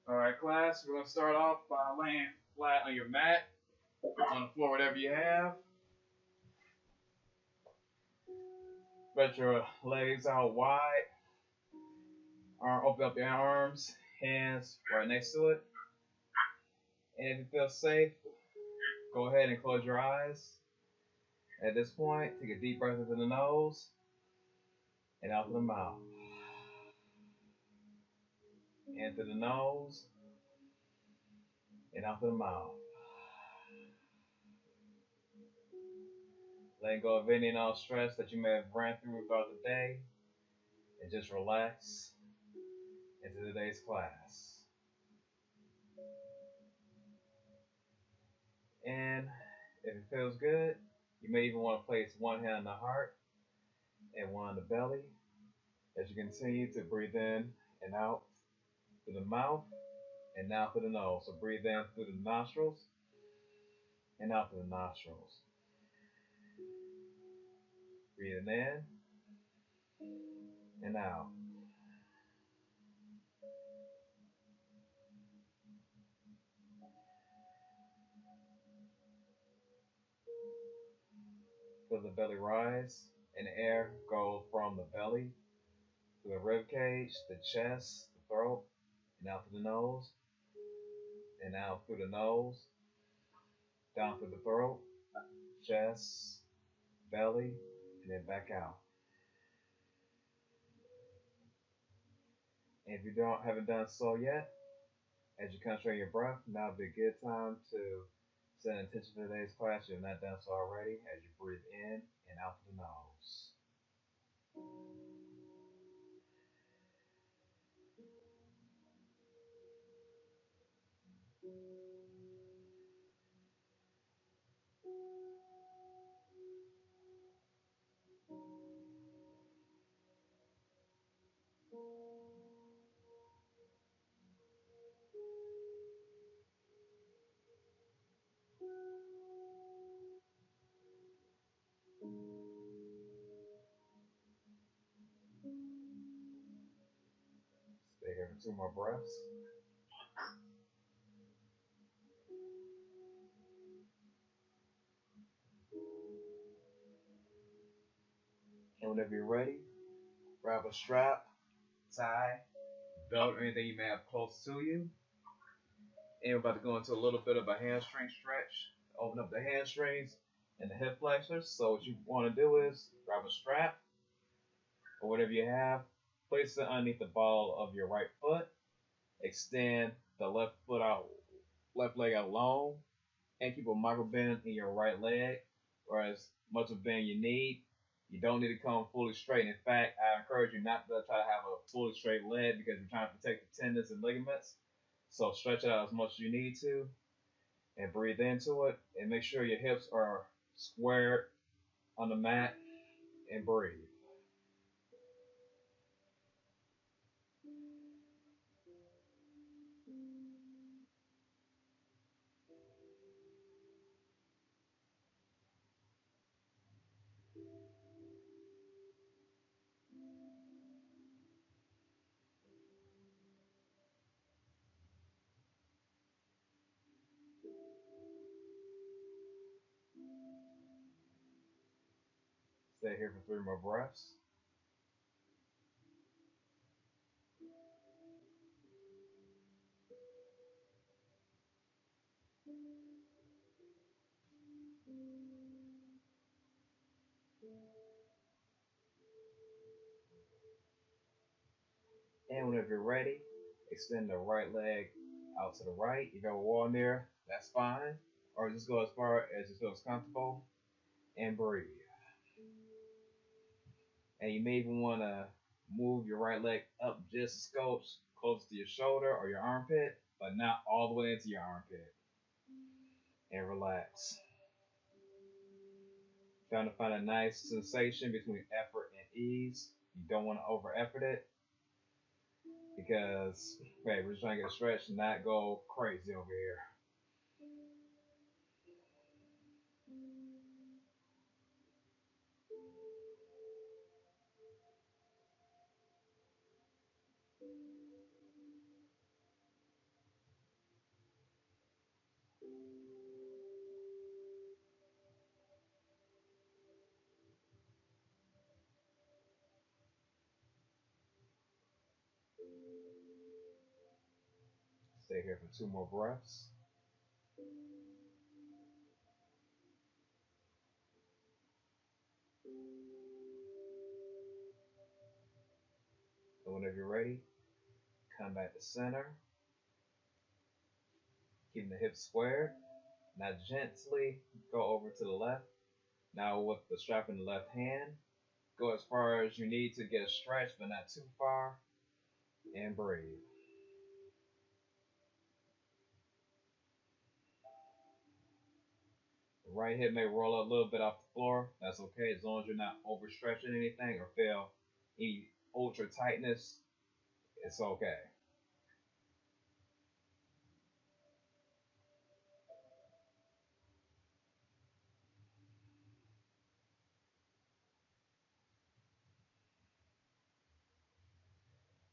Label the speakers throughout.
Speaker 1: Alright, class, we're going to start off by laying flat on your mat, on the floor, whatever you have. Spread your legs out wide. Open up your arms, hands right next to it. And if you feel safe, go ahead and close your eyes. At this point, take a deep breath into the nose and out through the mouth. In through the nose and out through the mouth. Letting go of any and all stress that you may have ran through throughout the day, and just relax into today's class. And if it feels good, you may even want to place one hand on the heart and one on the belly as you continue to breathe in and out through the mouth and now through the nose. So breathe in through the nostrils and out through the nostrils. Breathing in and out. Feel the belly rise and the air go from the belly to the rib cage, the chest, the throat, and out through the nose, and out through the nose, down through the throat, chest, belly, and then back out. And if you haven't done so yet, as you concentrate your breath, now would be a good time to set an intention for today's class. If you've not done so already, as you breathe in and out through the nose. Stay here for 2 more breaths. And whenever you're ready, grab a strap, tie, belt, or anything you may have close to you. And we're about to go into a little bit of a hamstring stretch. Open up the hamstrings and the hip flexors. So what you want to do is grab a strap or whatever you have, place it underneath the ball of your right foot, extend the left foot out, left leg out long, and keep a micro bend in your right leg, or as much of bend you need. You don't need to come fully straight. In fact, I encourage you not to try to have a fully straight leg because you're trying to protect the tendons and ligaments. So stretch out as much as you need to and breathe into it, and make sure your hips are squared on the mat and breathe. Stay here for 3 more breaths. And whenever you're ready, extend the right leg out to the right. If you have a wall in there, that's fine. Or just go as far as it feels comfortable and breathe. And you may even want to move your right leg up just a skosh close to your shoulder or your armpit, but not all the way into your armpit. And relax. Trying to find a nice sensation between effort and ease. You don't want to over effort it because hey, we're just trying to get a stretch and not go crazy over here. Stay here for 2 more breaths. And whenever you're ready, come back to center. Keeping the hips squared. Now gently go over to the left. Now with the strap in the left hand, go as far as you need to get a stretch, but not too far. And breathe. The right hip may roll up a little bit off the floor. That's okay as long as you're not overstretching anything or feel any ultra tightness. It's okay.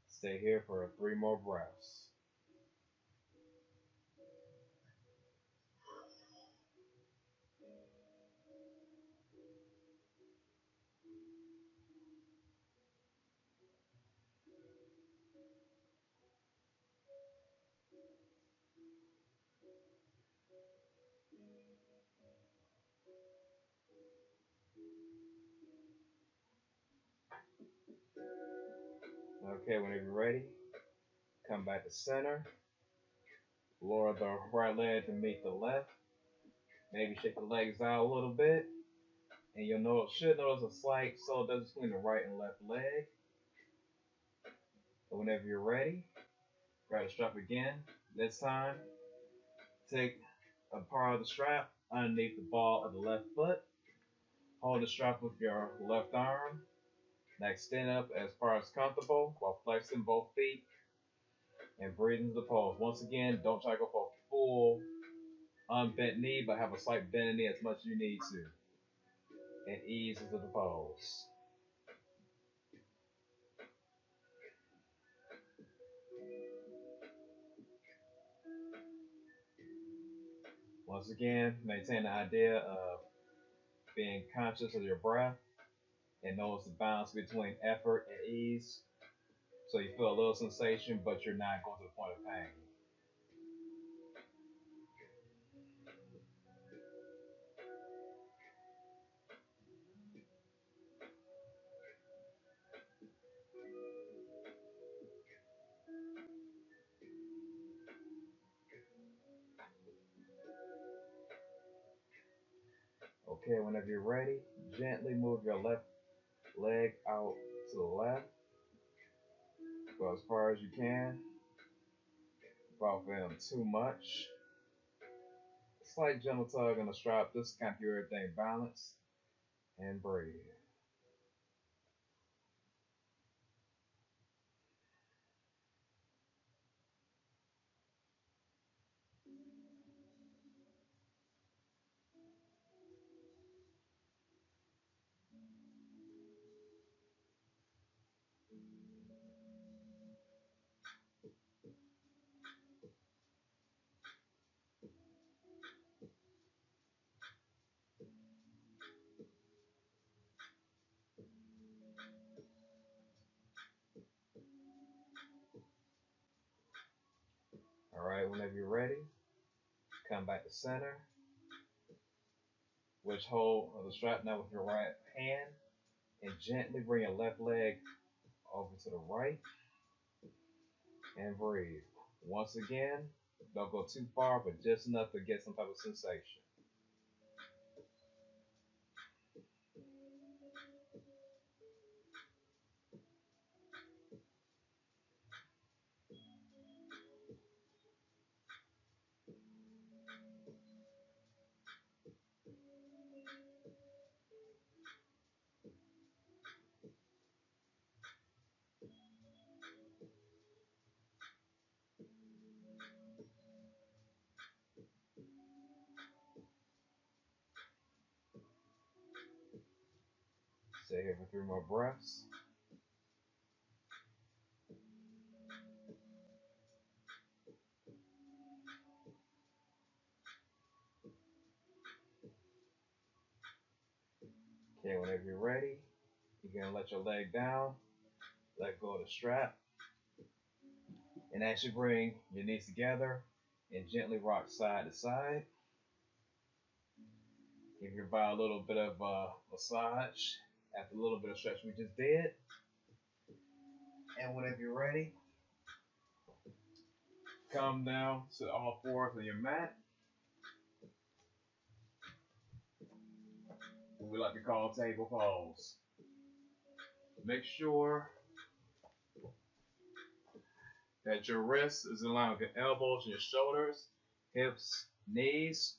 Speaker 1: Stay here for 3 more breaths. Okay, whenever you're ready, come back to center. Lower the right leg to meet the left. Maybe shake the legs out a little bit. And you'll should notice a slight subtle difference between the right and left leg. And whenever you're ready, grab the strap again. This time, take a part of the strap underneath the ball of the left foot. Hold the strap with your left arm. Now extend up as far as comfortable while flexing both feet and breathe into the pose. Once again, don't try to go for a full unbent knee, but have a slight bend in the knee as much as you need to. And ease into the pose. Once again, maintain the idea of being conscious of your breath and notice the balance between effort and ease. So you feel a little sensation, but you're not going to the point of pain. Okay, whenever you're ready, gently move your left leg out to the left. Go as far as you can without feeling too much. Slight gentle tug on the strap, just to kind of keep everything balanced. And breathe. Alright, whenever you're ready, come back to center. Which hold the strap now with your right hand and gently bring your left leg over to the right and breathe. Once again, don't go too far, but just enough to get some type of sensation. Stay here for 3 more breaths. Okay, whenever you're ready, you're going to let your leg down, let go of the strap, And as you bring your knees together and gently rock side to side, give your body a little bit of massage after a little bit of stretch we just did. And whenever you're ready, come down to all fours on your mat. What we like to call table pose. Make sure that your wrist is in line with your elbows and your shoulders, hips, knees.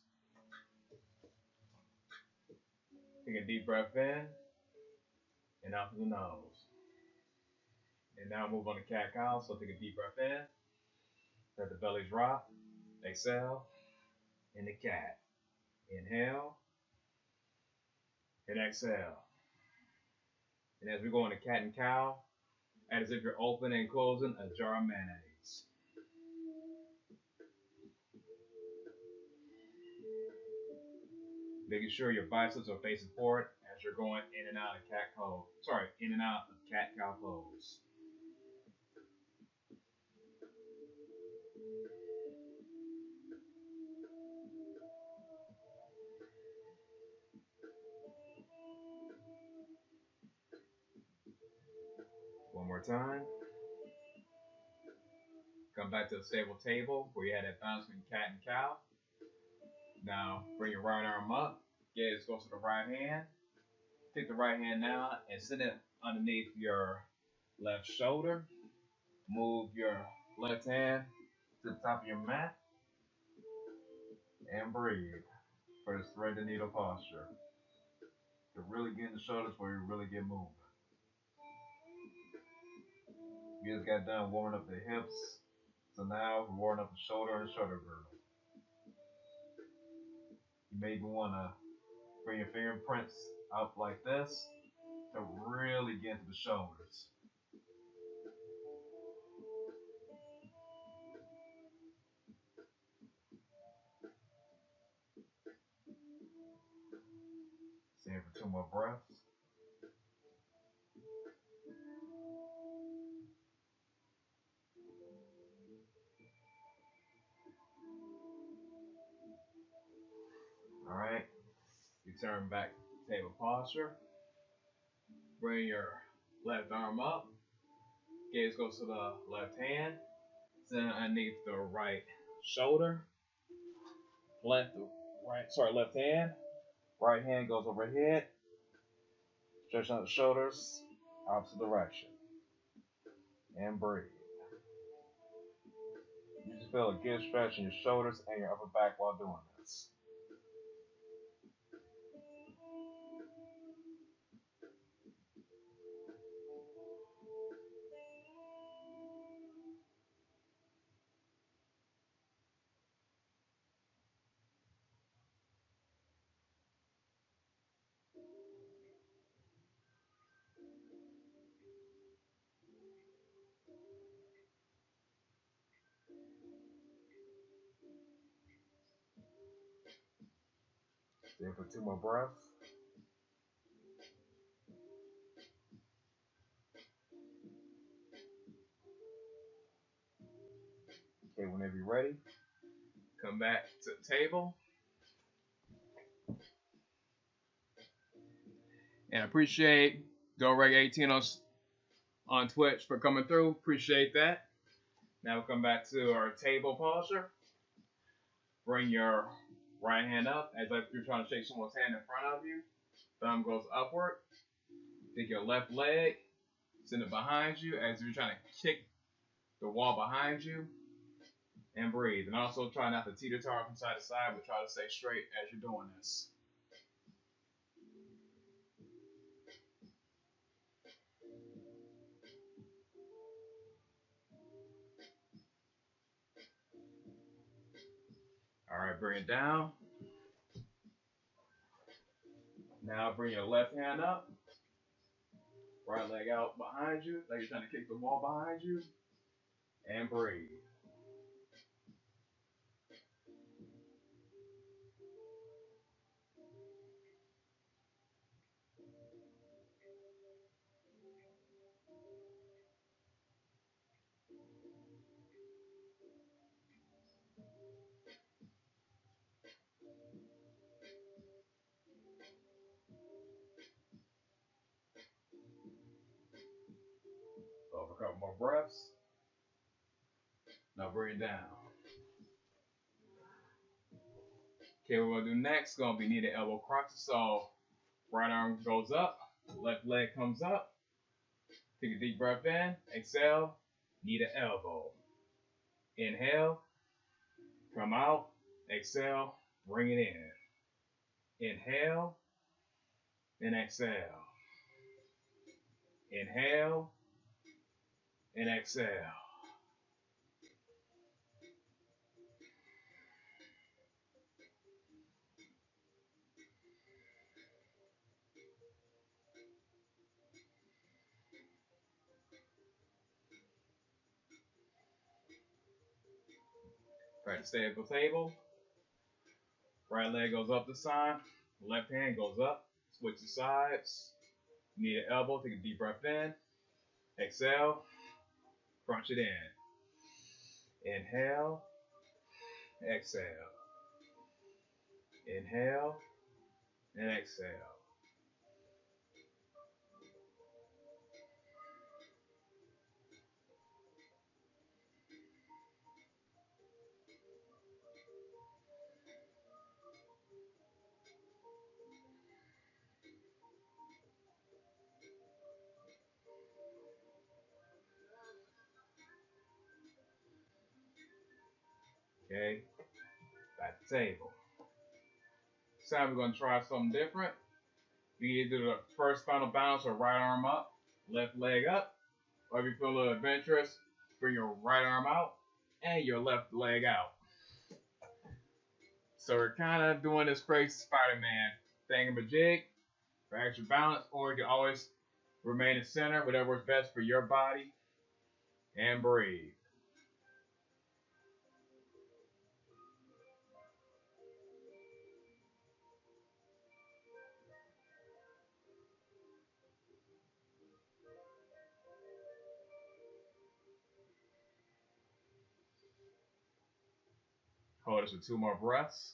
Speaker 1: Take a deep breath in and out through the nose. And now move on to cat-cow. So take a deep breath in, let the belly drop, exhale, in the cat. Inhale and exhale. And as we go into cat and cow, as if you're opening and closing a jar of mayonnaise. Making sure your biceps are facing forward as you're going in and out of in and out of cat-cow pose. One more time. Come back to the stable table where you had that bounce between cat and cow. Now bring your right arm up. Gaze goes to the right hand. Take the right hand now and sit it underneath your left shoulder. Move your left hand to the top of your mat and breathe for this thread the needle posture. To really get in the shoulders where you really get moving. You just got done warming up the hips, so now we're warming up the shoulder and shoulder girdle. You may even want to bring your fingerprints up like this to really get into the shoulders. Stay here for 2 more breaths. Alright, you turn back to table posture. Bring your left arm up. Gaze goes to the left hand. Sit underneath the right shoulder. Left hand. Right hand goes overhead. Stretch out the shoulders, opposite direction. And breathe. You just feel a good stretch in your shoulders and your upper back while doing this. Stay for 2 more breaths. Okay, whenever you're ready, come back to the table. And I appreciate GoReg18 on Twitch for coming through. Appreciate that. Now we'll come back to our table posture. Bring your right hand up as if you're trying to shake someone's hand in front of you. Thumb goes upward. Take your left leg, send it behind you as if you're trying to kick the wall behind you. And breathe. And also try not to teeter-totter from side to side, but try to stay straight as you're doing this. All right, bring it down. Now bring your left hand up. Right leg out behind you, like you're trying to kick the wall behind you. And breathe. breaths. Now bring it down. Okay, what we're gonna do next is gonna be knee to elbow crunches. So right arm goes up, left leg comes up. Take a deep breath in, exhale, knee to elbow. Inhale, come out, exhale, bring it in. Inhale and exhale. Inhale and exhale. Try to stay at the table. Right leg goes up the side. Left hand goes up. Switch the sides. Knee to elbow. Take a deep breath in. Exhale. Crunch it in. Inhale. Exhale. Inhale and exhale. Okay. Back to table. This time we're going to try something different. You either do the first final bounce or right arm up, left leg up, or if you feel a little adventurous, bring your right arm out and your left leg out. So we're kind of doing this crazy Spider-Man thingamajig for extra balance, or you can always remain in center, whatever works best for your body, and breathe. Hold this for 2 more breaths.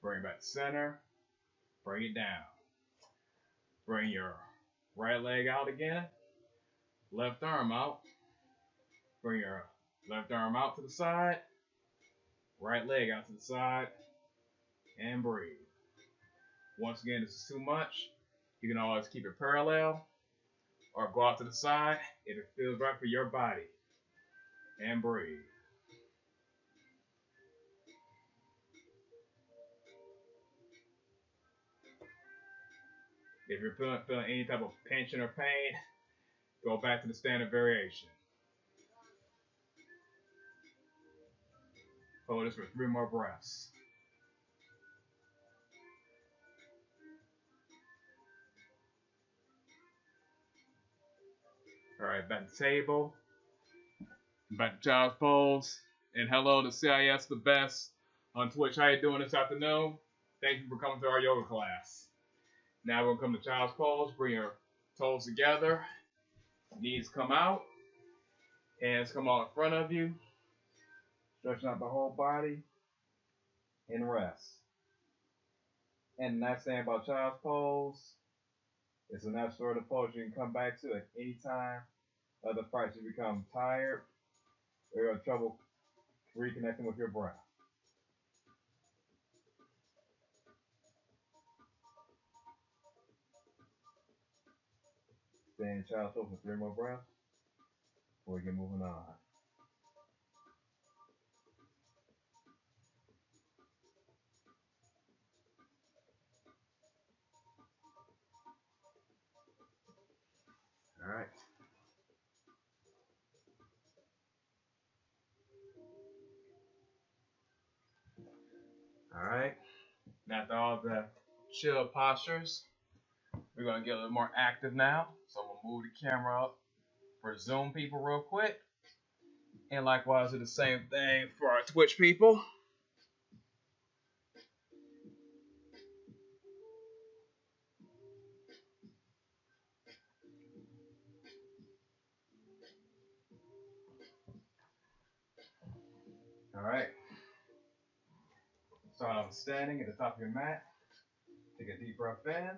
Speaker 1: Bring it back to center. Bring it down. Bring your right leg out again. Left arm out. Bring your left arm out to the side. Right leg out to the side. And breathe. Once again, this is too much. You can always keep it parallel or go out to the side if it feels right for your body. And breathe. If you're feeling any type of tension or pain, go back to the standard variation. Hold this for 3 more breaths. All right, back to table. Back to child's pose. And hello to CIS the best on Twitch. How you doing this afternoon? Thank you for coming to our yoga class. Now we're going to come to child's pose. Bring your toes together. Knees come out. Hands come out in front of you. Stretching out the whole body. And rest. And the nice thing about child's pose, it's a nice sort of pose you can come back to at any time of the practice. You become tired or you have trouble reconnecting with your breath. Stay in child's pose for 3 more breaths before we get moving on. All right. All right. Now after all the chill postures, we're going to get a little more active now. So I'm going to move the camera up for Zoom people real quick. And likewise, do the same thing for our Twitch people. All right. Start off standing at the top of your mat. Take a deep breath in.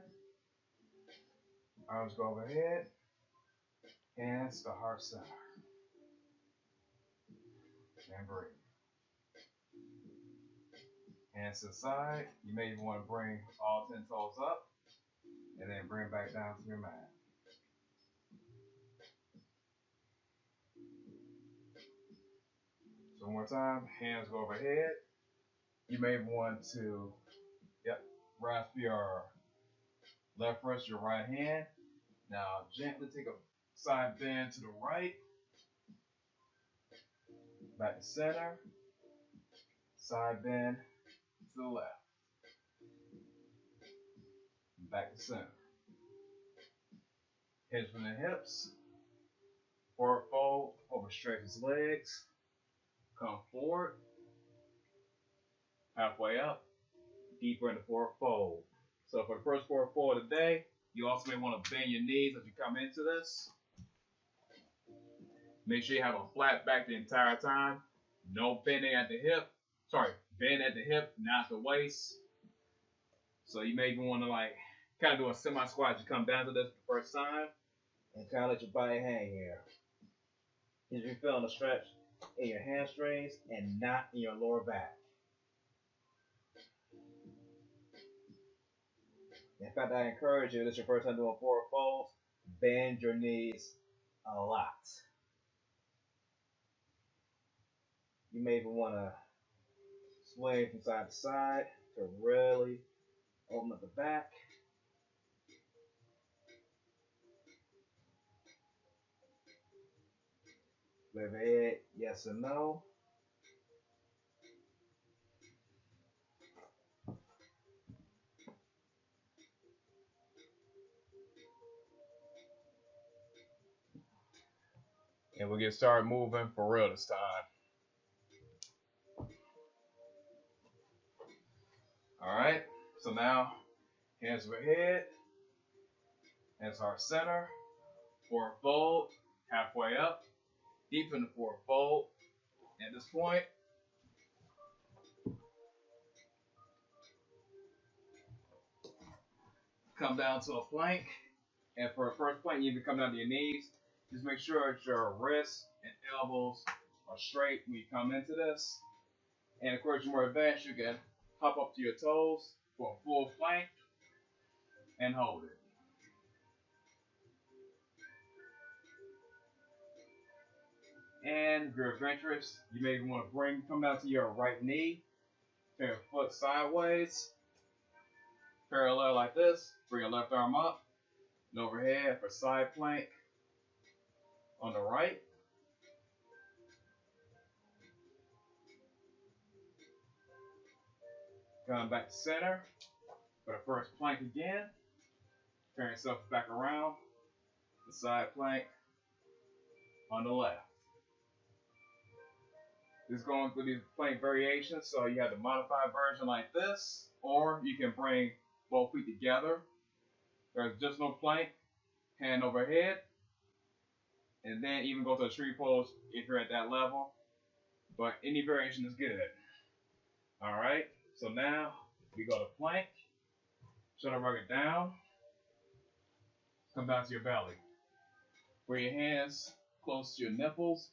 Speaker 1: Arms go overhead. Hands to heart center. And breathe. Hands to the side. You may even want to bring all 10 toes up and then bring back down to your mat. So one more time, hands go overhead. You may want to, grasp your left wrist, your right hand. Now gently take a side bend to the right, back to center, side bend to the left, back to center. Hinge from the hips, forward fold, overstretch his legs, come forward, halfway up, deeper into forward fold. So for the first forward fold of the day, you also may want to bend your knees as you come into this. Make sure you have a flat back the entire time. No bending at the hip. Bend at the hip, not the waist. So you may even want to kind of do a semi-squat as you come down to this the first time. And kind of let your body hang here. If you're feeling a stretch in your hamstrings and not in your lower back. In fact, I encourage you, this is your first time doing forward folds, bend your knees a lot. You may even want to swing from side to side to really open up the back. Lift head, yes or no. And we'll get started moving for real this time. All right, so now hands overhead, hands heart center, forward fold, halfway up, deep in the forward fold. At this point, come down to a plank. And for a first plank, you can come down to your knees. Just make sure that your wrists and elbows are straight when you come into this. And of course, you're more advanced, you can hop up to your toes for a full plank and hold it. And if you're adventurous, you may want to come down to your right knee, turn your foot sideways, parallel like this, bring your left arm up, and overhead for side plank on the right. Come back to center for the first plank again. Turn yourself back around, the side plank on the left. This is going through these plank variations, so you have the modified version like this, or you can bring both feet together. There's just no plank, hand overhead, and then even go to a tree pose if you're at that level. But any variation is good. All right, so now we go to plank, shoulder rugged down, come down to your belly. Bring your hands close to your nipples,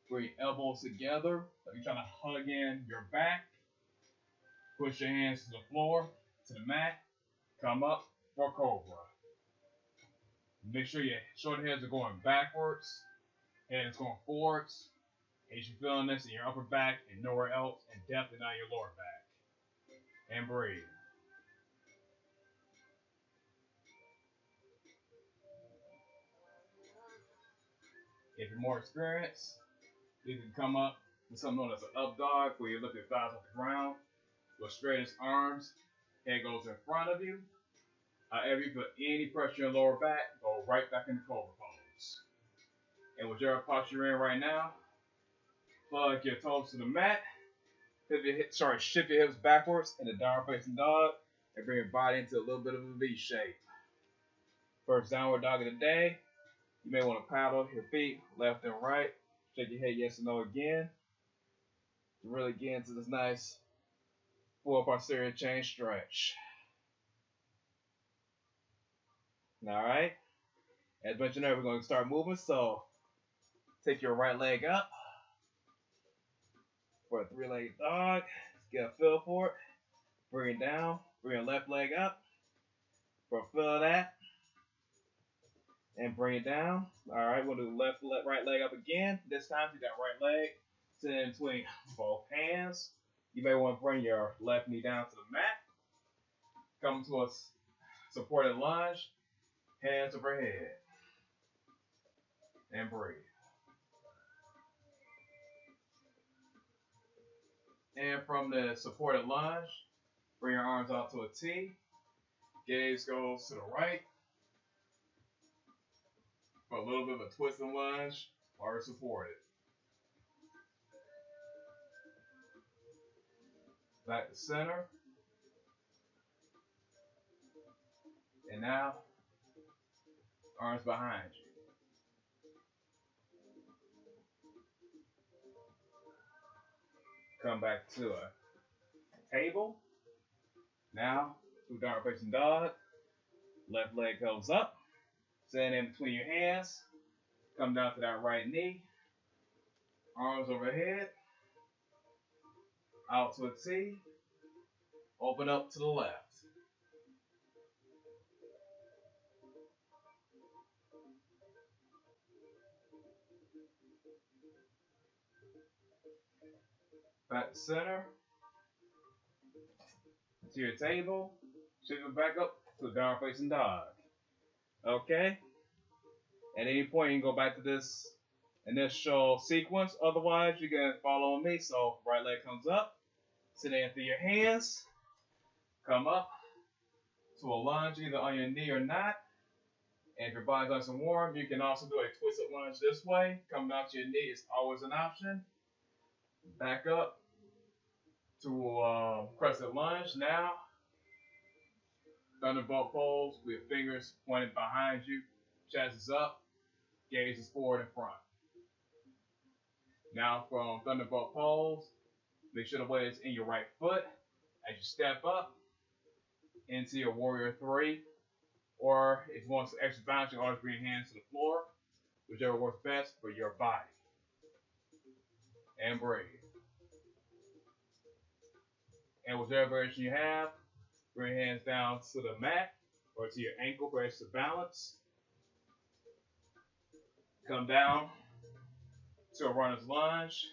Speaker 1: bring your elbows together, like you're trying to hug in your back. Push your hands to the floor, to the mat, come up for cobra. Make sure your shoulder heads are going backwards, head is going forwards. As you're feeling this in your upper back and nowhere else, and definitely not your lower back. And breathe. If you're more experienced, you can come up to something known as an up dog, where you lift your thighs off the ground, with straightest arms, head goes in front of you. However, you put any pressure in your lower back, go right back into cobra pose. And whichever posture you're in right now, plug your toes to the mat, shift your hips backwards in the downward facing dog, and bring your body into a little bit of a V shape. First downward dog of the day. You may want to paddle your feet left and right. Shake your head yes or no again. To really get into this nice full posterior chain stretch. All right. As mentioned earlier, we're going to start moving. So take your right leg up for a three-legged dog. Get a feel for it. Bring it down. Bring your left leg up for a feel of that. And bring it down. All right, we'll do right leg up again. This time, you got right leg sitting in between both hands. You may want to bring your left knee down to the mat. Come to a supported lunge. Hands overhead. And breathe. And from the supported lunge, bring your arms out to a T. Gaze goes to the right. For a little bit of a twist and lunge while we're supported. Back to center. And now, arms behind you. Come back to a table. Now, do downward facing dog. Left leg goes up. Stand in between your hands. Come down to that right knee. Arms overhead. Out to a T. Open up to the left. Back to center. To your table. Shift it back up to a downward facing dog. Okay? At any point, you can go back to this initial sequence. Otherwise, you can follow me. So, right leg comes up. Sit in through your hands. Come up to a lunge either on your knee or not. And if your body's nice and warm, you can also do a twisted lunge this way. Come down to your knee is always an option. Back up to crescent lunge. Now, thunderbolt pose with fingers pointed behind you. Chest is up. Gaze is forward and front. Now from thunderbolt pose, make sure the weight is in your right foot as you step up into your warrior three. Or if you want some extra balance, you can always bring your hands to the floor, whichever works best for your body. And breathe. And whichever variation you have, bring your hands down to the mat or to your ankle for extra balance. Come down to a runner's lunge,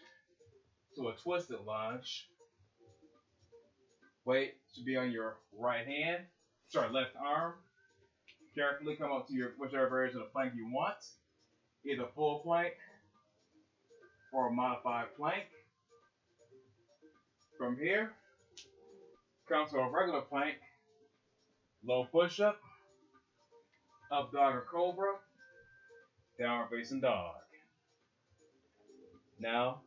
Speaker 1: to a twisted lunge. Weight should be on your left arm. Carefully come up to your whichever variation of the plank you want, either full plank or a modified plank. From here, come to a regular plank, low push-up, up dog or cobra, downward facing dog. Now,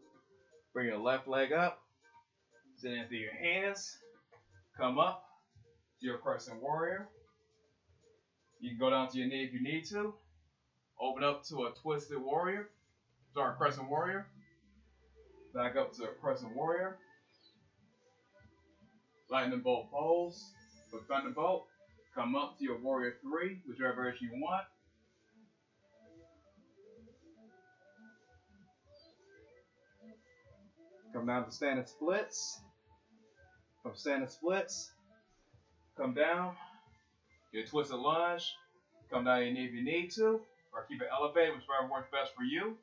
Speaker 1: bring your left leg up, sit in through your hands, come up to your crescent warrior. You can go down to your knee if you need to. Open up to a crescent warrior. Back up to a crescent warrior. Lightning bolt pose for thunderbolt. Come up to your warrior three, whichever version you want. Come down to standing splits. From standing splits, come down. Your twisted lunge. Come down your knee if you need to, or keep it elevated, whichever works best for you.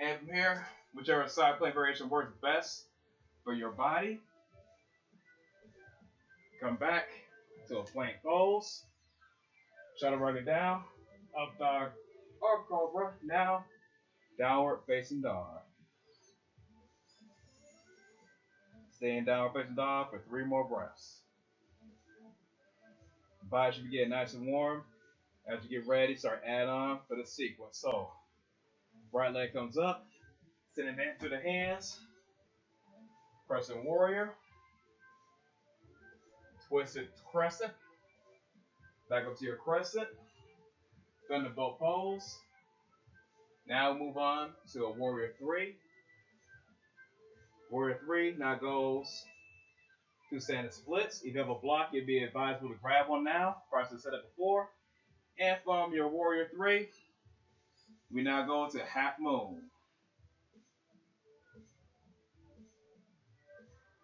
Speaker 1: And from here, whichever side plank variation works best for your body. Come back to a plank pose. Try to run it down. Up dog or cobra. Now, downward facing dog. Stay in downward facing dog for 3 more breaths. Body should be getting nice and warm. As you get ready, start add on for the sequence. So, right leg comes up. Sending it into the hands. Crescent warrior. Twisted crescent. Back up to your crescent. Thunderbolt pose. Now move on to a warrior three. Warrior three now goes to standing splits. If you have a block, it'd be advisable to grab one now. Prior to set it before. And from your warrior three, we now go into half moon.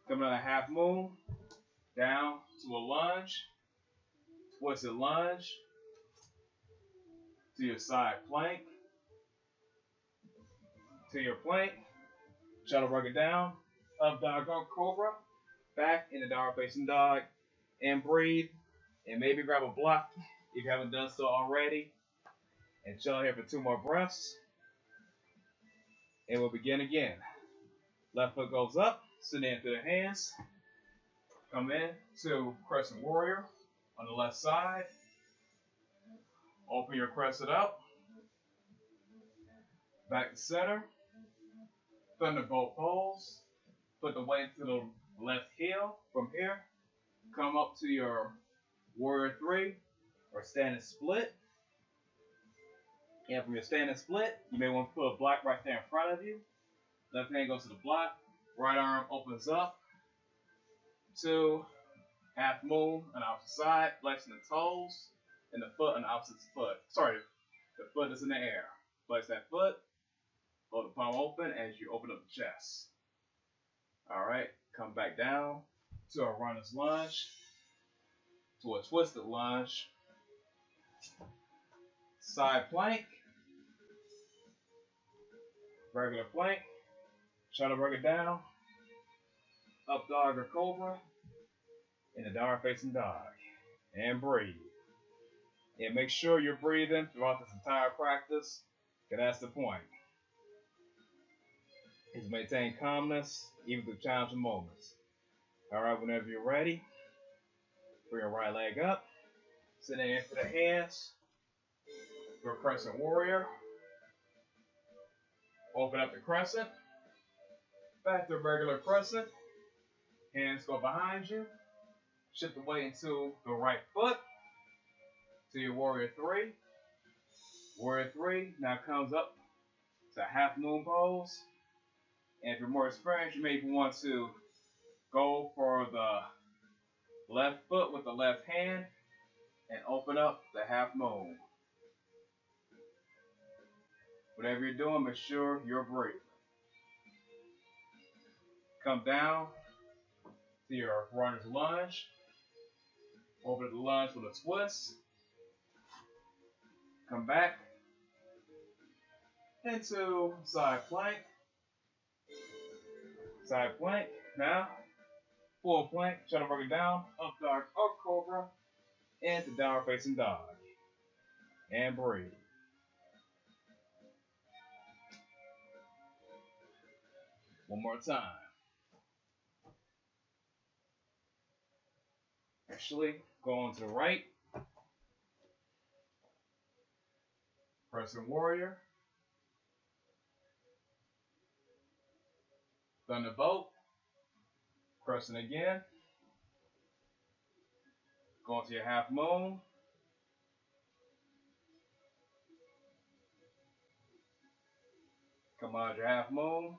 Speaker 1: Coming out of half moon, down to a lunge, twisted lunge, to your side plank, to your plank, shuttle work it down, up dog cobra, back in the downward facing dog, and breathe, and maybe grab a block if you haven't done so already, and chill here for 2 more breaths, and we'll begin again. Left foot goes up, sit in through the hands, come in to crescent warrior on the left side, open your crescent up, back to center, thunderbolt pose, put the weight to the left heel. From here, come up to your warrior three or standing split. And from your standing split, you may want to put a block right there in front of you. Left hand goes to the block, right arm opens up to half moon on the opposite side, flexing the toes, and the foot on the opposite foot. Sorry, the foot is in the air. Flex that foot, hold the palm open as you open up the chest. Alright, come back down to a runner's lunge, to a twisted lunge, side plank, regular plank, try to work it down, up dog or cobra, in the downward facing dog, and breathe. And make sure you're breathing throughout this entire practice, because that's the point. Is to maintain calmness even through challenging moments. Alright, whenever you're ready, bring your right leg up, sitting into the hands, for a crescent warrior, open up the crescent, back to regular crescent, hands go behind you, shift the weight into the right foot, to your warrior three. Warrior three now comes up to half moon pose. And if you're more experienced, you may even want to go for the left foot with the left hand and open up the half moon. Whatever you're doing, make sure you're breathing. Come down to your runner's lunge. Open the lunge with a twist. Come back into side plank. Side plank. Now, full plank. Try to work it down. Up dog or cobra. Into downward facing dog. And breathe. One more time. Actually, go on to the right. Crescent warrior. Thunderbolt. Crescent again. Go into your half moon. Come out your half moon.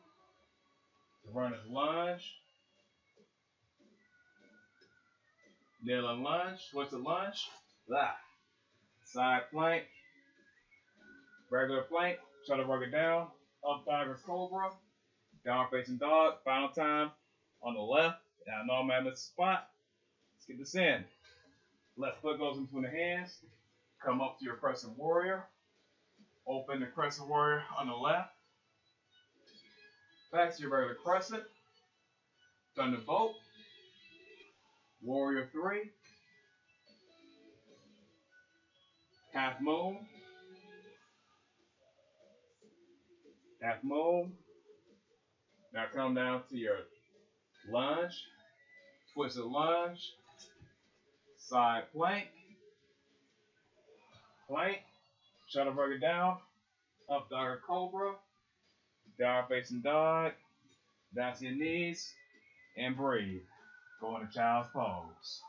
Speaker 1: Runner's lunge. Kneeling lunge. Twisted lunge. Blah. Side plank. Regular plank. Try to work it down. Up dog or cobra. Down facing dog. Final time on the left. Now, I know I'm at this spot. Let's get this in. Left foot goes in between the hands. Come up to your crescent warrior. Open the crescent warrior on the left. Back to your regular crescent. Thunderbolt. Warrior three. Half moon. Half moon. Now come down to your lunge. Twisted lunge. Side plank. Plank. Try to work it down. Up dog or cobra. Down facing dog. Down to your knees. And breathe. Go into child's pose.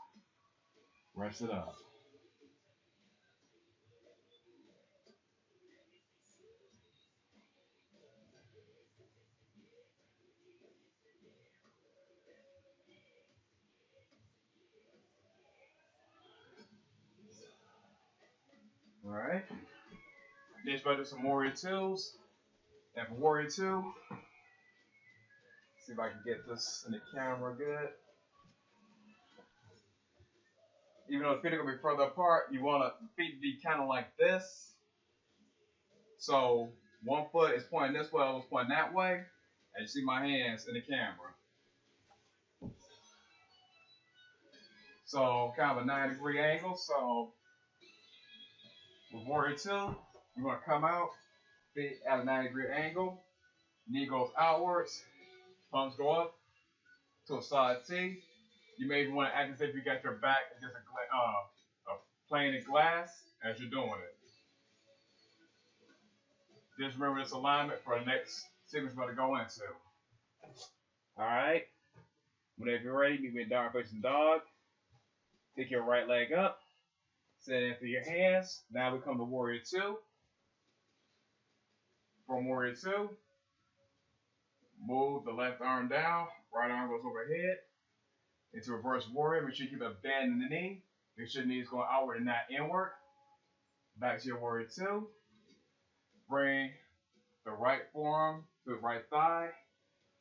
Speaker 1: Rest it up. Alright. Next, we'll do some Warrior 2s. And for Warrior 2, see if I can get this in the camera good. Even though the feet are going to be further apart, you want the feet to be kind of like this. So one foot is pointing this way, the other pointing that way. And you see my hands in the camera. So kind of a 90-degree angle. So with Warrior 2, you're going to come out, feet at a 90-degree angle. Knee goes outwards, palms go up to a solid T. You may even want to act as if you got your back against a plane of glass as you're doing it. Just remember this alignment for the next sequence we're going to go into. Alright. Whenever you're ready, meet me in downward facing dog. Take your right leg up. Set it through your hands. Now we come to Warrior 2. From Warrior 2, move the left arm down. Right arm goes overhead. Into Reverse Warrior. Make sure you keep a bend in the knee. Make sure the knee is going outward and not inward. Back to your Warrior 2. Bring the right forearm to the right thigh.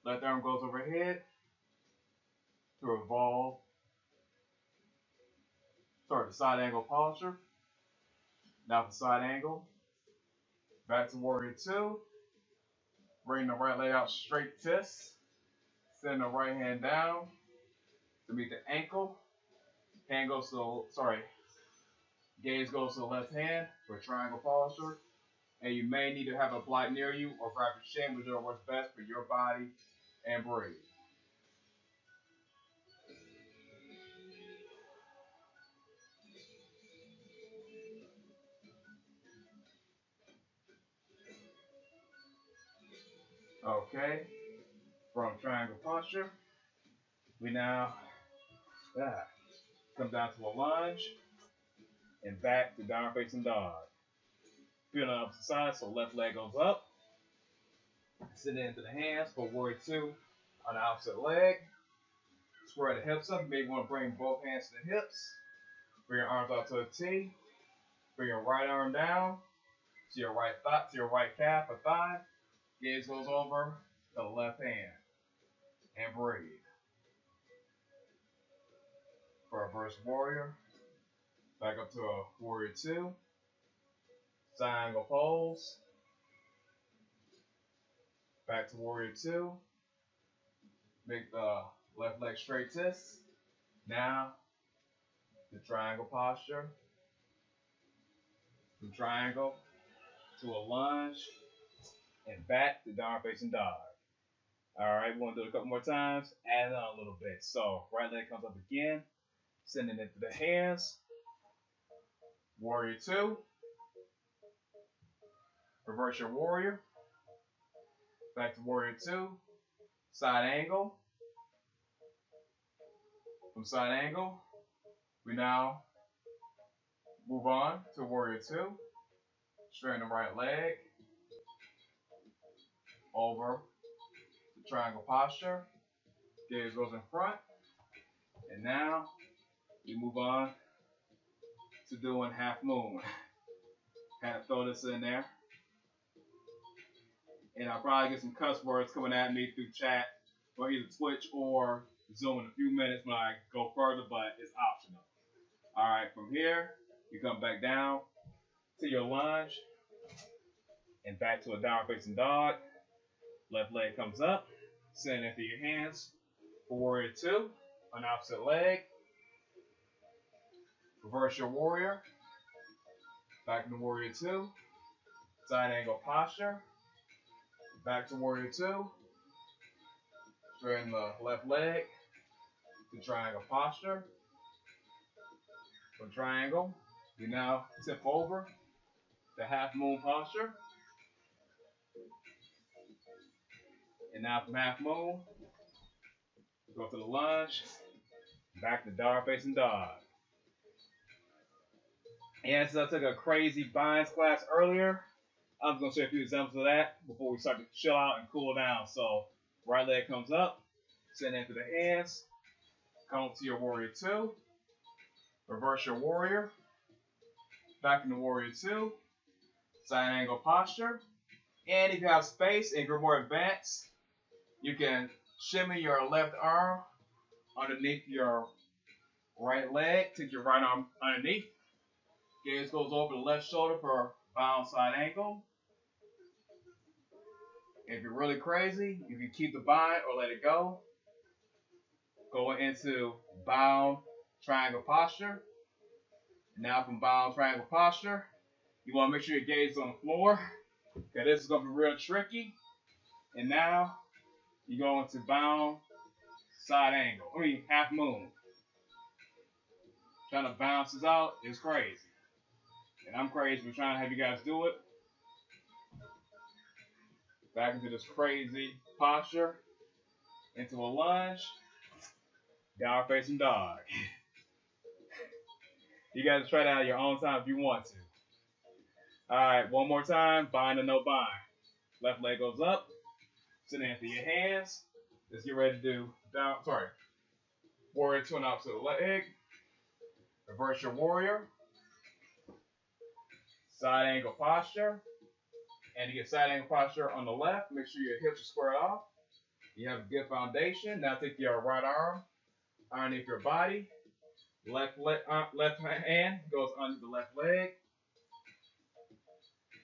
Speaker 1: Left arm goes overhead to evolve. Start the side angle posture. Now the side angle. Back to Warrior 2. Bring the right leg out straight twist. Send the right hand down to meet the ankle. Hand goes to gaze goes to the left hand for triangle posture. And you may need to have a block near you or grab your shin, whichever works best for your body, and breathe. Okay, from triangle posture, we now come down to a lunge and back to downward facing dog. Feel on the opposite side, so left leg goes up. Sit into the hands for Warrior 2 on the opposite leg. Square the hips up. You may want to bring both hands to the hips. Bring your arms out to a T. Bring your right arm down to your right thigh, to your right calf or thigh. Gaze goes over the left hand. And breathe. For a Reverse Warrior. Back up to a Warrior 2. Side angle pose. Back to Warrior 2. Make the left leg straight twist. Now, the triangle posture. From triangle to a lunge. And back to downward facing dog. Alright, we want to do it a couple more times. Add it on a little bit. So, right leg comes up again. Sending it to the hands. Warrior 2. Reverse your Warrior. Back to Warrior 2. Side angle. From side angle, we now move on to Warrior 2. Straighten the right leg. Over the triangle posture. Gaze goes in front. And now we move on to doing half moon. Had to throw this in there. And I'll probably get some cuss words coming at me through chat or either Twitch or Zoom in a few minutes when I go further, but it's optional. Alright, from here, you come back down to your lunge and back to a downward facing dog. Left leg comes up, send it through your hands for Warrior 2 on the opposite leg. Reverse your Warrior. Back to Warrior 2. Side angle posture. Back to Warrior 2. Straighten the left leg to triangle posture. From triangle, we now tip over to half moon posture. And now from half moon, go to the lunge, back to downward facing dog. And since I took a crazy binds class earlier, I'm going to show you a few examples of that before we start to chill out and cool down. So, right leg comes up, send it into the hands, come to your Warrior 2, reverse your Warrior, back into Warrior 2, side angle posture. And if you have space and you're more advanced, you can shimmy your left arm underneath your right leg, take your right arm underneath. Gaze goes over the left shoulder for bound side angle. If you're really crazy, you can keep the bind or let it go. Going into bound triangle posture. Now from bound triangle posture, you want to make sure your gaze is on the floor, because this is going to be real tricky. And now you go into bound side angle. Half moon. Trying to bounce this out is crazy. And I'm crazy for trying to have you guys do it. Back into this crazy posture. Into a lunge. Downward facing dog. You guys try that at your own time if you want to. Alright, one more time. Bind and no bind. Left leg goes up. Sit in through your hands. Let's get ready to do Warrior 2 and opposite leg. Reverse your warrior. Side angle posture. And to get side angle posture on the left, make sure your hips are squared off. You have a good foundation. Now take your right arm underneath your body. Left hand goes under the left leg.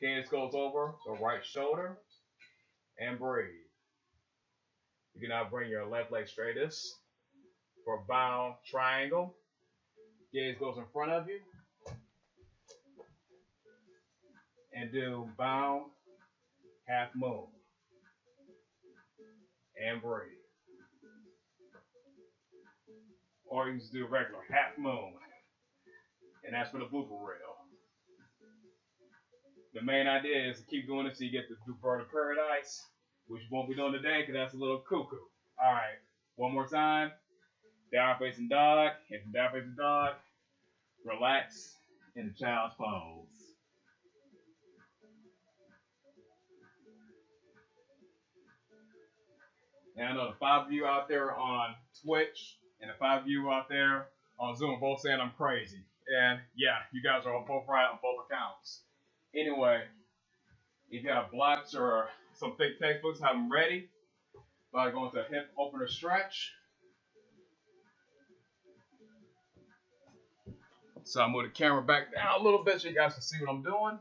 Speaker 1: Gaze goes over the right shoulder. And breathe. You can now bring your left leg straightest for bound triangle. Gaze goes in front of you. And do bound half moon. And breathe. Or you can just do regular half moon. And that's for the blooper reel. The main idea is to keep doing it so you get the bird of paradise, which you won't be doing today because that's a little cuckoo. Alright, one more time. Down facing dog. Hit the down facing dog. Relax in the child's pose. And I know the 5 of you out there on Twitch and the 5 of you out there on Zoom both saying I'm crazy. And yeah, you guys are both right on both accounts. Anyway, if you have blocks or some fake textbooks, have them ready. By going to hip opener stretch. So I'm move the camera back down a little bit so you guys can see what I'm doing.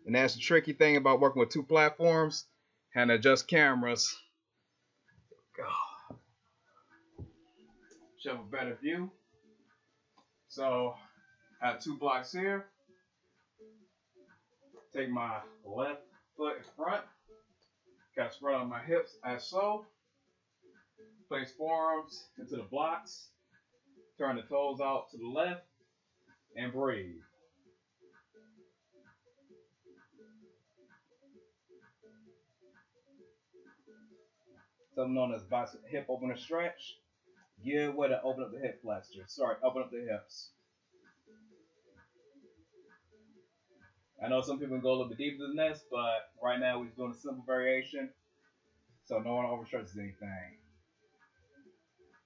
Speaker 1: And that's the tricky thing about working with 2 platforms and adjust cameras. Show a better view. So I have 2 blocks here. Take my left foot in front. Kind of spread out my hips as so. Place forearms into the blocks. Turn the toes out to the left. And breathe. Something known as hip opener stretch. Good way to open up the hip flexors. Sorry, open up the hips. I know some people can go a little bit deeper than this, but right now we're just doing a simple variation, so no one overstretches anything.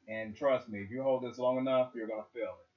Speaker 1: And trust me, if you hold this long enough, you're gonna feel it.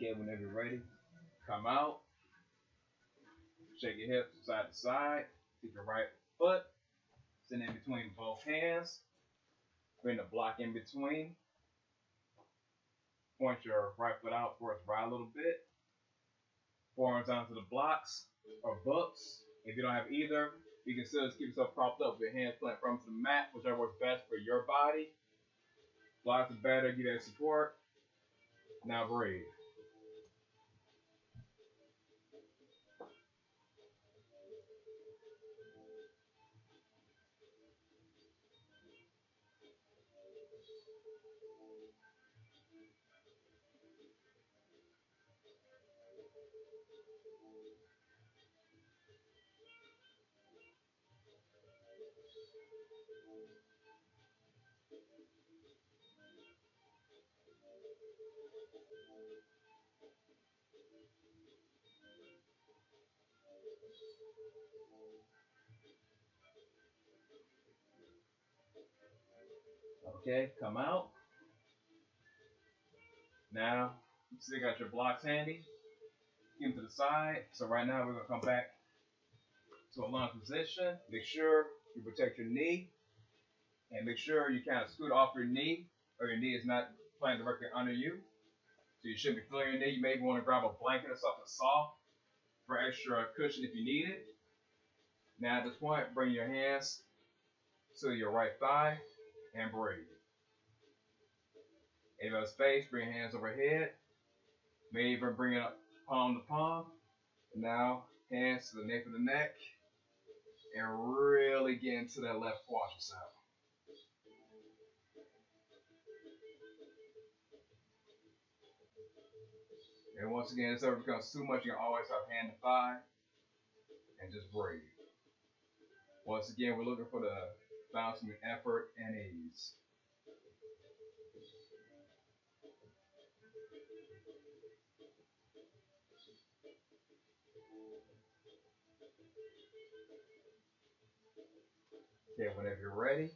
Speaker 1: Okay, whenever you're ready, come out. Shake your hips side to side. Take your right foot. Sit in between both hands. Bring the block in between. Point your right foot out towards right a little bit. Forearms onto the blocks or books. If you don't have either, you can still just keep yourself propped up with your hands planted firm to the mat, whichever works best for your body. Blocks are better, give that support. Now breathe. Okay, come out. Now, you still got your blocks handy. Keep them to the side. So right now we're gonna come back to a lunge position. Make sure you protect your knee, and make sure you kind of scoot off your knee, or your knee is not playing directly under you. So you shouldn't be feeling your knee. You may want to grab a blanket or something soft for extra cushion if you need it. Now at this point, bring your hands to your right thigh and breathe. If you have space, bring your hands overhead. Maybe even bring it up palm to palm. Now, hands to the nape of the neck. And really get into that left quadricep. And once again, if it ever becomes too much, you can always have hand to thigh and just breathe. Once again, we're looking for the balance between effort and ease. Okay, whenever you're ready,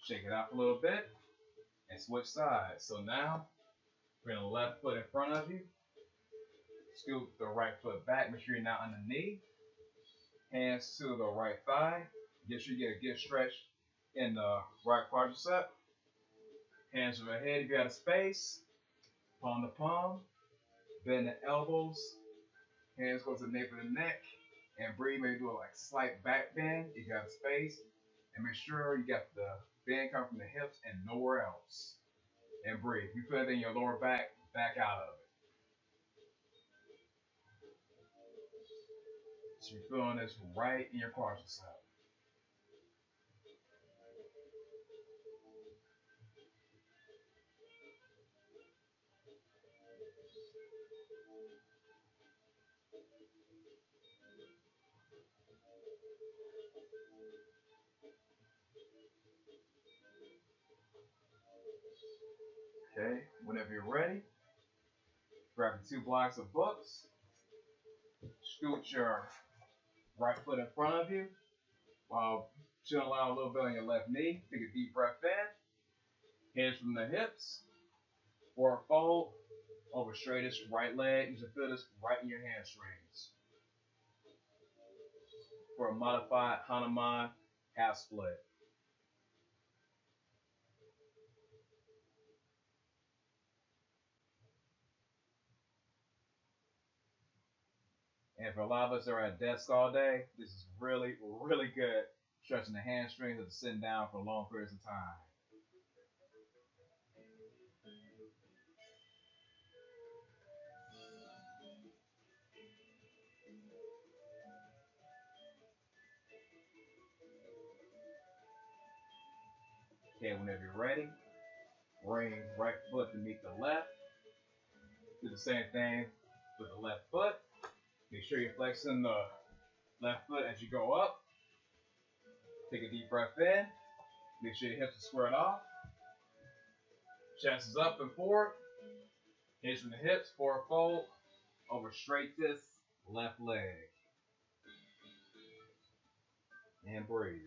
Speaker 1: shake it out a little bit and switch sides. So now, bring the left foot in front of you. Scoop the right foot back. Make sure you're not on the knee. Hands to the right thigh. Make sure you get a good stretch in the right quadricep. Hands overhead if you have space. Palm to palm. Bend the elbows. Hands go to the nape of the neck. And breathe. Maybe do a slight back bend if you have space. And make sure you got the bend coming from the hips and nowhere else. And breathe. You feel it in your lower back, back out of it. So you're feeling this right in your quadricep. Okay, whenever you're ready, grab your 2 blocks of books, scoot your right foot in front of you while chilling out a little bit on your left knee. Take a deep breath in, hands from the hips, forward fold, over straightest right leg. You should feel this right in your hamstrings for a modified Hanuman half split. And for a lot of us that are at desk all day, this is really, really good, stretching the hamstrings and sitting down for long periods of time. Okay, whenever you're ready, bring right foot to meet the left. Do the same thing with the left foot. Make sure you're flexing the left foot as you go up. Take a deep breath in. Make sure your hips are squared off. Chest is up and forward. Hands from the hips, forward fold, over straight this left leg. And breathe.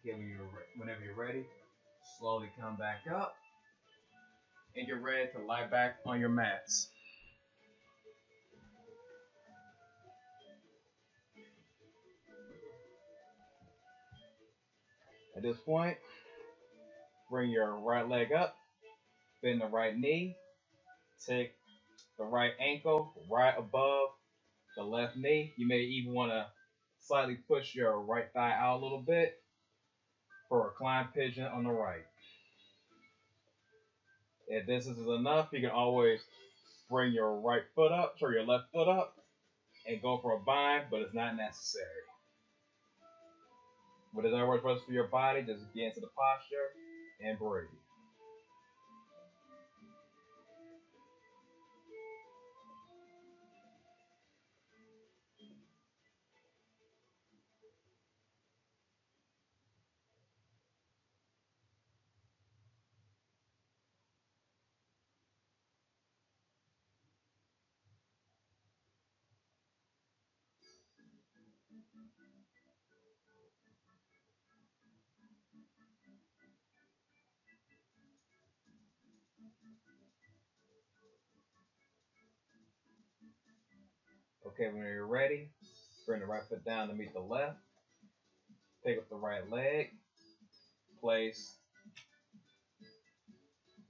Speaker 1: Okay, whenever you're ready, slowly come back up and get ready to lie back on your mats. At this point, bring your right leg up, bend the right knee, take the right ankle right above the left knee. You may even want to slightly push your right thigh out a little bit for a reclined pigeon on the right. If this isn't enough, you can always bring your right foot up, or your left foot up, and go for a bind, but it's not necessary. Whatever works best for your body, just get into the posture and breathe. Okay, when you're ready, bring the right foot down to meet the left. Take up the right leg. Place.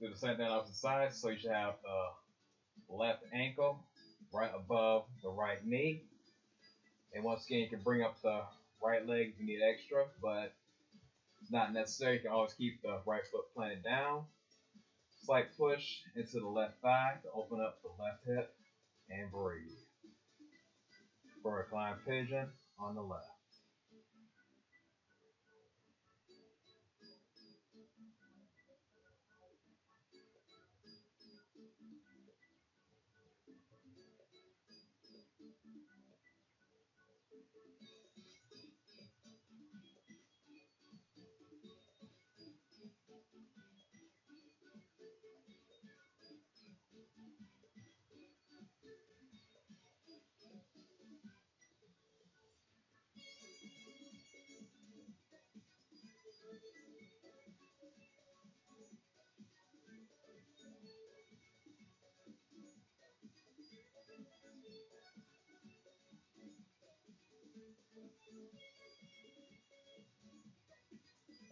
Speaker 1: Do the same thing on the side. So you should have the left ankle right above the right knee. And once again, you can bring up the right leg if you need extra, but it's not necessary. You can always keep the right foot planted down. Slight push into the left thigh to open up the left hip and breathe. For a reclined pigeon on the left.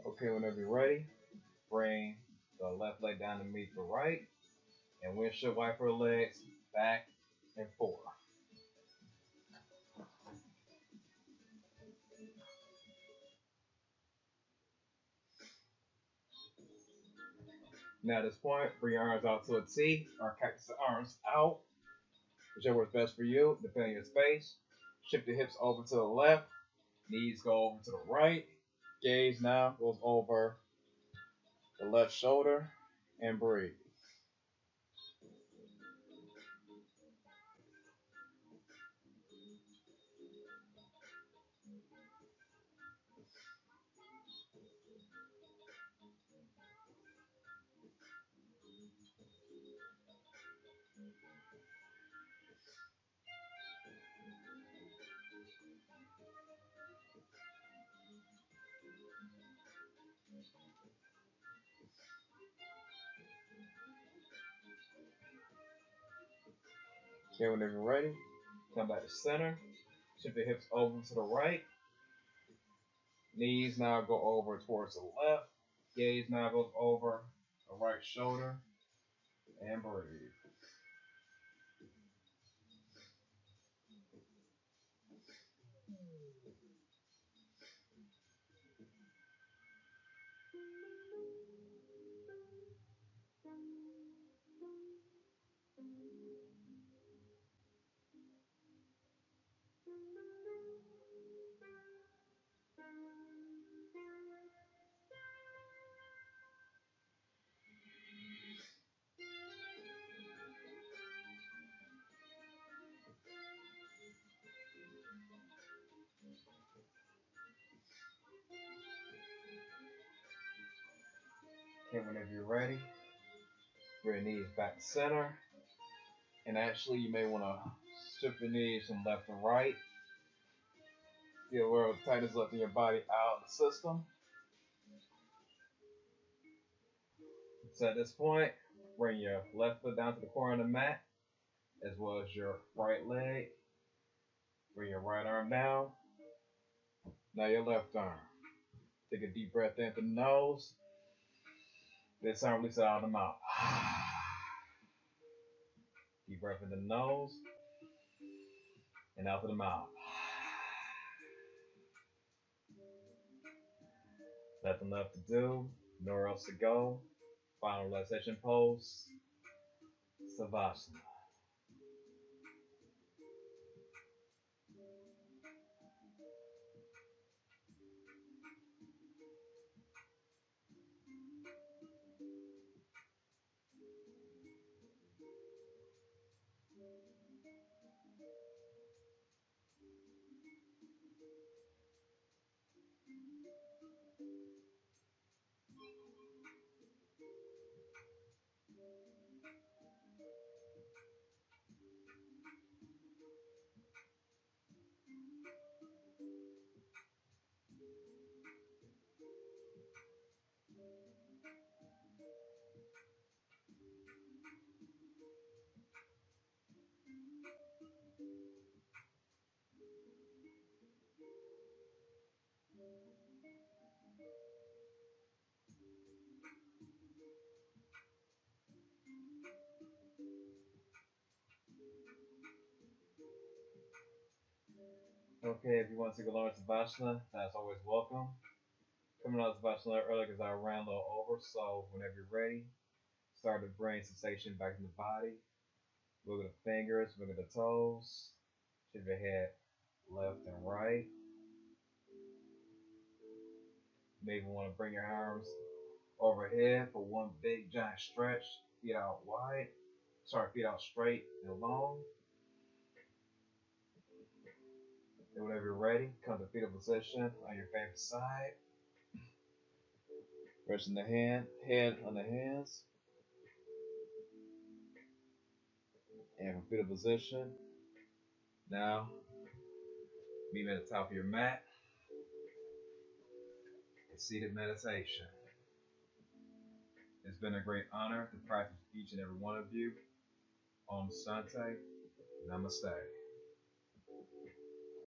Speaker 1: Okay, whenever you're ready, bring the left leg down to meet the right, and windshield wiper legs back and forth. Now at this point, bring your arms out to a T, or cactus the arms out, whichever is best for you, depending on your space. Shift the hips over to the left, knees go over to the right, gaze now goes over the left shoulder, and breathe. Okay, whenever you're ready, come back to center, shift the hips over to the right, knees now go over towards the left, gaze now goes over the right shoulder, and breathe. Okay, whenever you're ready, Bring your knees back to center. And actually, you may want to shift your knees from left to right. Feel a little tightness left in your body out of the system. So at this point, bring your left foot down to the corner of the mat, as well as your right leg. Bring your right arm down. Now your left arm. Take a deep breath in through the nose. This time release it out of the mouth. Deep breath in the nose and out of the mouth. Nothing left to do, nowhere else to go. Final relaxation pose, Savasana. Okay, if you want to go lower to Savasana, that's always welcome. Coming out of Savasana earlier because I ran a little over, so whenever you're ready, start to bring sensation back in the body. Look at the fingers, look at the toes. Shift your head left and right. Maybe want to bring your arms overhead for one big giant stretch. Feet out wide. Sorry, feet out straight and long. And whenever you're ready, come to fetal position on your favorite side. Resting the head on the hands. And from fetal position, now meet at the top of your mat. It's seated meditation. It's been a great honor to practice with each and every one of you. Om Sante, Namaste.